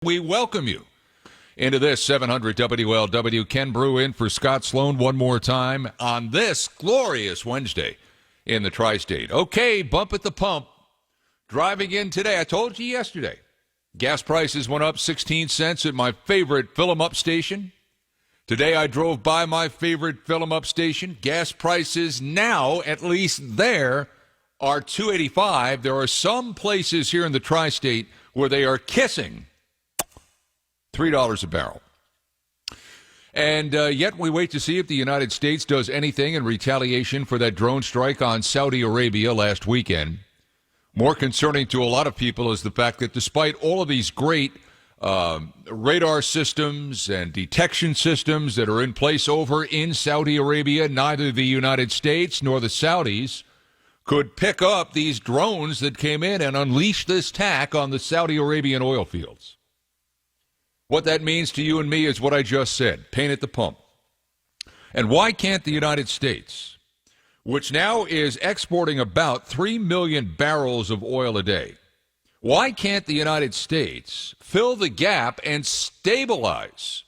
We welcome you into this 700 WLW. Ken Brew in for Scott Sloan one more time on this glorious Wednesday in the tri-state. Okay, bump at the pump. Driving in today, I told you yesterday, gas prices went up 16 cents at my favorite fill-em-up station. Today I drove by my favorite fill-em-up station. Gas prices now, at least there, are $2.85. There are some places here in the tri-state where they are kissing $3 a barrel. And yet we wait to see if the United States does anything in retaliation for that drone strike on Saudi Arabia last weekend. More concerning to a lot of people is the fact that despite all of these great radar systems and detection systems that are in place over in Saudi Arabia, neither the United States nor the Saudis could pick up these drones that came in and unleash this attack on the Saudi Arabian oil fields. What that means to you and me is what I just said, pain at the pump. And why can't the United States, which now is exporting about 3 million barrels of oil a day, why can't the United States fill the gap and stabilize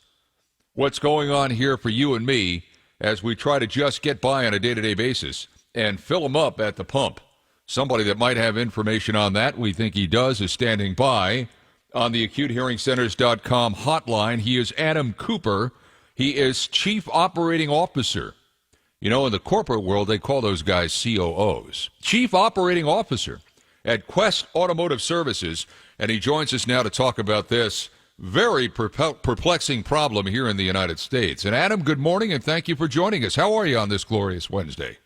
what's going on here for you and me as we try to just get by on a day-to-day basis and fill them up at the pump? Somebody that might have information on that, we think he does, is standing by on the AcuteHearingCenters.com hotline. He is Adam Cooper. He is Chief Operating Officer. You know, in the corporate world, they call those guys COOs. Chief Operating Officer at Quest Automotive Services. And he joins us now to talk about this very perplexing problem here in the United States. And Adam, good morning, and thank you for joining us. How are you on this glorious Wednesday?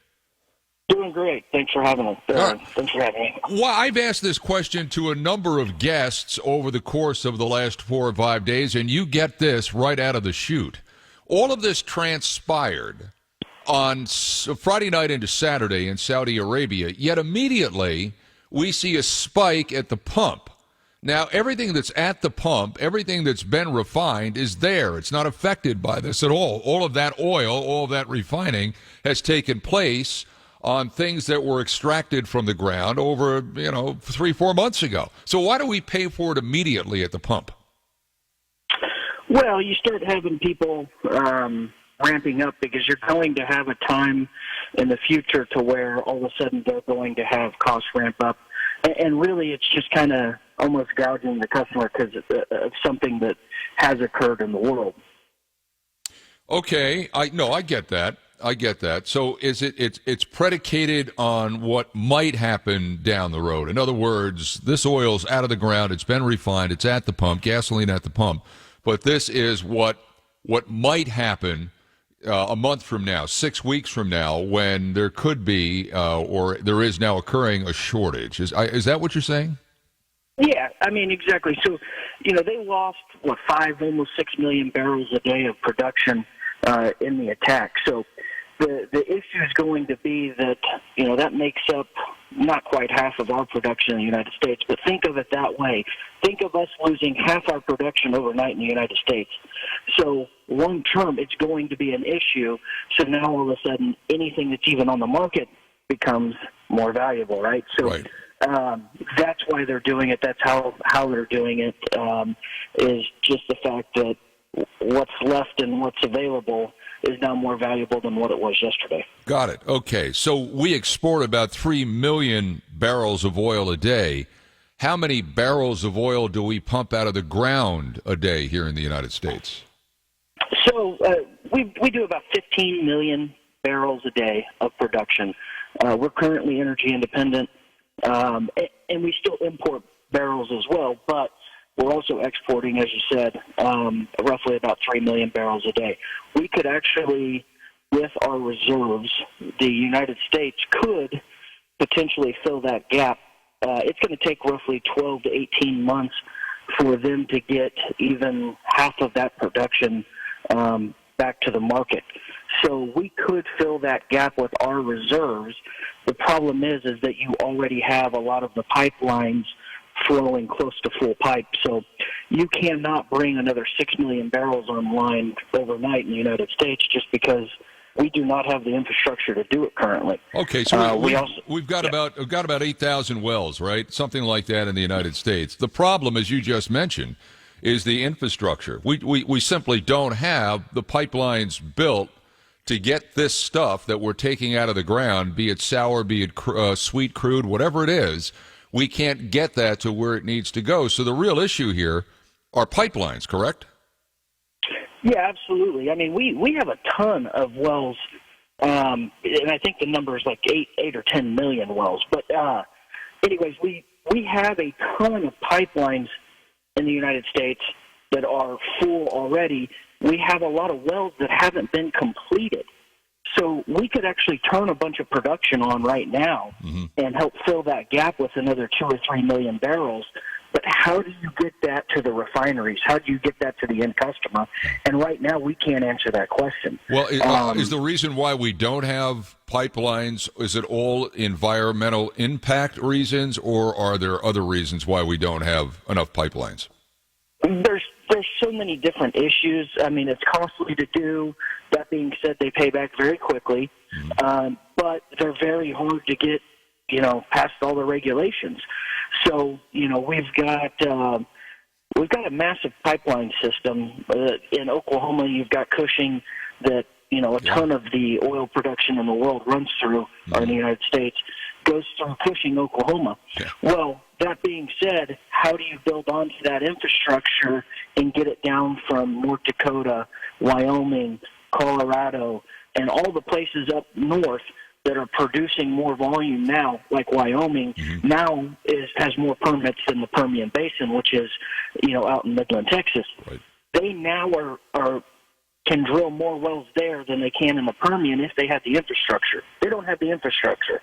Doing great. Thanks for having us. Thanks for having me. Well, I've asked this question to a number of guests over the course of the last 4 or 5 days, and you get this right out of the chute. All of this transpired on Friday night into Saturday in Saudi Arabia, yet immediately we see a spike at the pump. Now, everything that's at the pump, everything that's been refined is there. It's not affected by this at all. All of that oil, all of that refining has taken place on things that were extracted from the ground over, 3-4 months ago. So why do we pay for it immediately at the pump? Well, you start having people ramping up because you're going to have a time in the future to where all of a sudden they're going to have costs ramp up. And really it's just kind of almost gouging the customer because of something that has occurred in the world. Okay, I get that. So is it's predicated on what might happen down the road. In other words, this oil's out of the ground, it's been refined, it's at the pump, gasoline at the pump, but this is what might happen a month from now, 6 weeks from now, when there could be or there is now occurring a shortage. Is that what you're saying? Yeah, I mean, exactly. So, they lost, 5, almost 6 million barrels a day of production in the attack. So the issue is going to be that, that makes up not quite half of our production in the United States. But think of it that way. Think of us losing half our production overnight in the United States. So long term, it's going to be an issue. So now all of a sudden, anything that's even on the market becomes more valuable, right? So right. That's why they're doing it. That's how they're doing it, is just the fact that what's left and what's available is now more valuable than what it was yesterday. Got it. Okay. So we export about 3 million barrels of oil a day. How many barrels of oil do we pump out of the ground a day here in the United States? So we do about 15 million barrels a day of production. We're currently energy independent, and we still import barrels as well, but we're also exporting, as you said, roughly about 3 million barrels a day. We could actually, with our reserves, the United States could potentially fill that gap. It's going to take roughly 12 to 18 months for them to get even half of that production back to the market. So we could fill that gap with our reserves. The problem is that you already have a lot of the pipelines flowing close to full pipe. So you cannot bring another 6 million barrels online overnight in the United States just because we do not have the infrastructure to do it currently. Okay, so we've got about 8,000 wells, right? Something like that in the United States. The problem, as you just mentioned, is the infrastructure. We simply don't have the pipelines built to get this stuff that we're taking out of the ground, be it sour, be it sweet crude, whatever it is. We can't get that to where it needs to go. So the real issue here are pipelines, correct? Yeah, absolutely. I mean, we have a ton of wells, and I think the number is like 8 or 10 million wells. But anyways, we have a ton of pipelines in the United States that are full already. We have a lot of wells that haven't been completed. So we could actually turn a bunch of production on right now and help fill that gap with another 2 or 3 million barrels. But how do you get that to the refineries? How do you get that to the end customer? And right now, we can't answer that question. Well, is the reason why we don't have pipelines, is it all environmental impact reasons, or are there other reasons why we don't have enough pipelines? There's so many different issues. I mean, it's costly to do. That being said, they pay back very quickly, but they're very hard to get, past all the regulations. So, we've got a massive pipeline system in Oklahoma. You've got Cushing that a ton of the oil production in the world runs through, or in the United States, goes through Cushing, Oklahoma. Yeah. Well, that being said, how do you build onto that infrastructure and get it down from North Dakota, Wyoming, Colorado, and all the places up north that are producing more volume now, like Wyoming, now has more permits than the Permian Basin, which is, out in Midland, Texas. Right. They now can drill more wells there than they can in the Permian if they have the infrastructure. They don't have the infrastructure.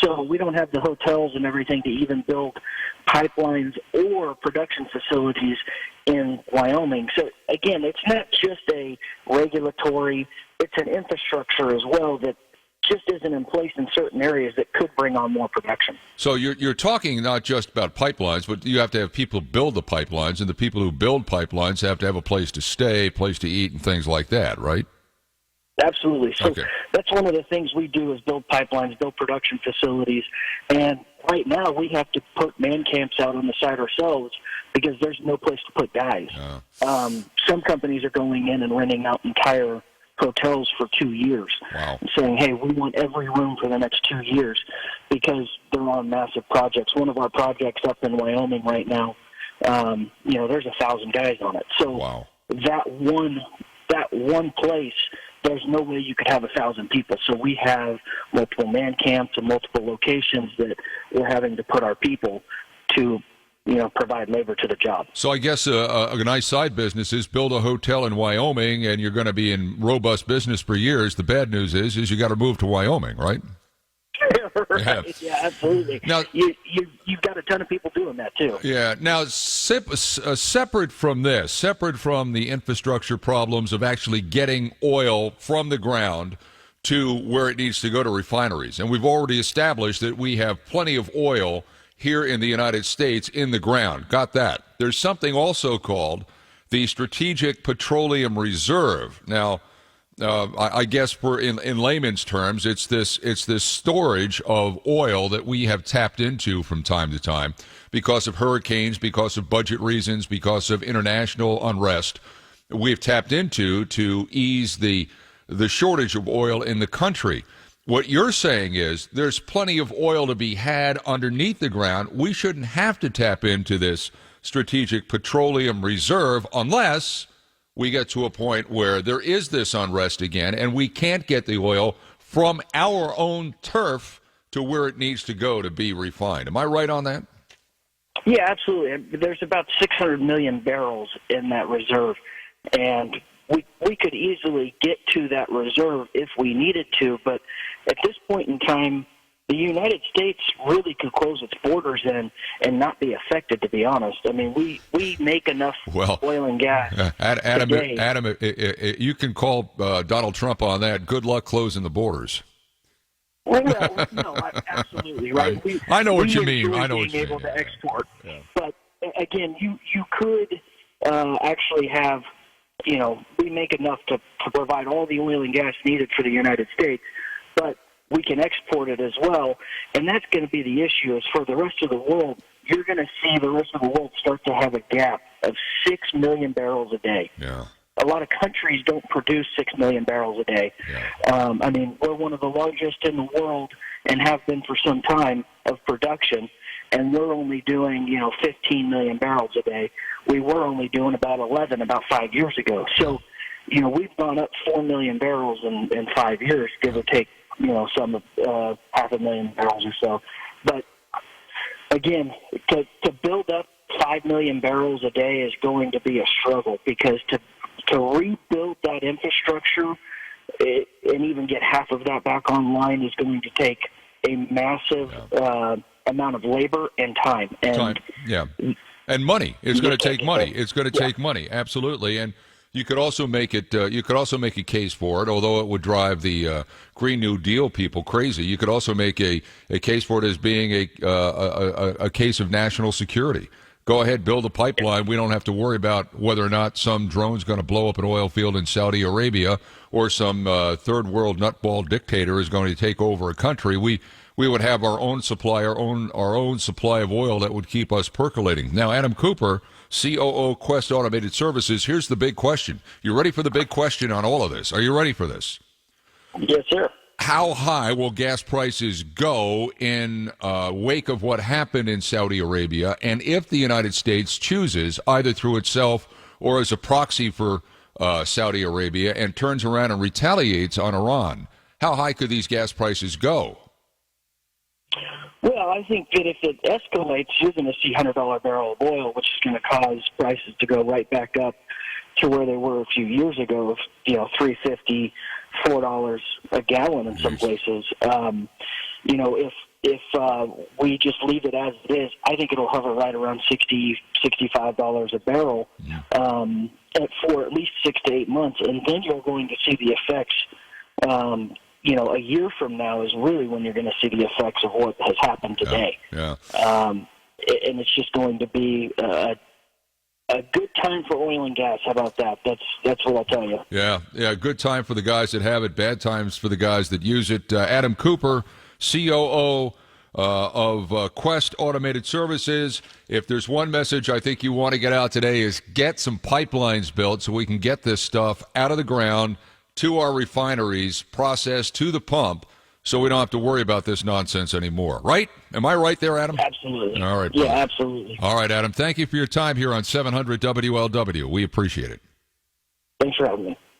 So we don't have the hotels and everything to even build pipelines or production facilities in Wyoming. So, again, it's not just a regulatory, it's an infrastructure as well that just isn't in place in certain areas that could bring on more production. So you're talking not just about pipelines, but you have to have people build the pipelines, and the people who build pipelines have to have a place to stay, place to eat, and things like that, right? Absolutely. So that's one of the things we do is build pipelines, build production facilities, and right now we have to put man camps out on the side ourselves because there's no place to put guys. Some companies are going in and renting out entire hotels for 2 years, saying, hey, we want every room for the next 2 years because they're on massive projects. One of our projects up in Wyoming right now, there's 1,000 guys on it. So that one place, there's no way you could have 1,000 people. So we have multiple man camps and multiple locations that we're having to put our people to provide labor to the job. So I guess a nice side business is build a hotel in Wyoming, and you're going to be in robust business for years. The bad news is you got to move to Wyoming, right? Right. Yeah, absolutely. Now, you've got a ton of people doing that too. Yeah. Now, separate from this, separate from the infrastructure problems of actually getting oil from the ground to where it needs to go to refineries, and we've already established that we have plenty of oil here in the United States in the ground. Got that. There's something also called the Strategic Petroleum Reserve. Now, I guess in layman's terms, it's this storage of oil that we have tapped into from time to time because of hurricanes, because of budget reasons, because of international unrest. We've tapped into to ease the shortage of oil in the country. What you're saying is there's plenty of oil to be had underneath the ground. We shouldn't have to tap into this Strategic Petroleum Reserve unless we get to a point where there is this unrest again and we can't get the oil from our own turf to where it needs to go to be refined. Am I right on that? Yeah, absolutely. There's about 600 million barrels in that reserve, and we could easily get to that reserve if we needed to, but at this point in time, the United States really could close its borders and not be affected, to be honest. I mean, we make enough oil and gas Adam, you can call Donald Trump on that. Good luck closing the borders. Well, no, absolutely, right? I know what you mean. I know what you mean. Being able to export. Yeah. But, again, you could actually have, we make enough to provide all the oil and gas needed for the United States, but we can export it as well, and that's going to be the issue is for the rest of the world. You're going to see the rest of the world start to have a gap of 6 million barrels a day. Yeah. A lot of countries don't produce 6 million barrels a day. Yeah. I mean, we're one of the largest in the world and have been for some time of production, and we're only doing, 15 million barrels a day. We were only doing about 11 about 5 years ago. So, we've gone up 4 million barrels in 5 years, give or take, some 500,000 barrels or so. But again, to build up 5 million barrels a day is going to be a struggle, because to rebuild that infrastructure and even get half of that back online is going to take a massive amount of labor and time. And and money. It's going to take money. It's going to take money. Absolutely. And you could also make it. You could also make a case for it, although it would drive the Green New Deal people crazy. You could also make a case for it as being a case of national security. Go ahead, build a pipeline. We don't have to worry about whether or not some drone's going to blow up an oil field in Saudi Arabia, or some third world nutball dictator is going to take over a country. We would have our own supply, our own supply of oil that would keep us percolating. Now, Adam Cooper, COO Quest Automated Services, here's the big question. You ready for the big question on all of this? Are you ready for this? Yes, sir. How high will gas prices go in wake of what happened in Saudi Arabia? And if the United States chooses, either through itself or as a proxy for Saudi Arabia, and turns around and retaliates on Iran, how high could these gas prices go? Well, I think that if it escalates, you're going to see $100 barrel of oil, which is going to cause prices to go right back up to where they were a few years ago, of $3.50, $4 a gallon in some places. If we just leave it as it is, I think it'll hover right around $60, $65 a barrel for at least 6 to 8 months, and then you're going to see the effects. A year from now is really when you're going to see the effects of what has happened today. Yeah. And it's just going to be a good time for oil and gas. How about that? That's what I'll tell you. Yeah. Good time for the guys that have it. Bad times for the guys that use it. Adam Cooper, COO of Quest Automated Services. If there's one message I think you want to get out today, is get some pipelines built so we can get this stuff out of the ground to our refineries, processed to the pump, so we don't have to worry about this nonsense anymore. Right? Am I right there, Adam? Absolutely. All right. Yeah, absolutely. All right, Adam. Thank you for your time here on 700 WLW. We appreciate it. Thanks for having me.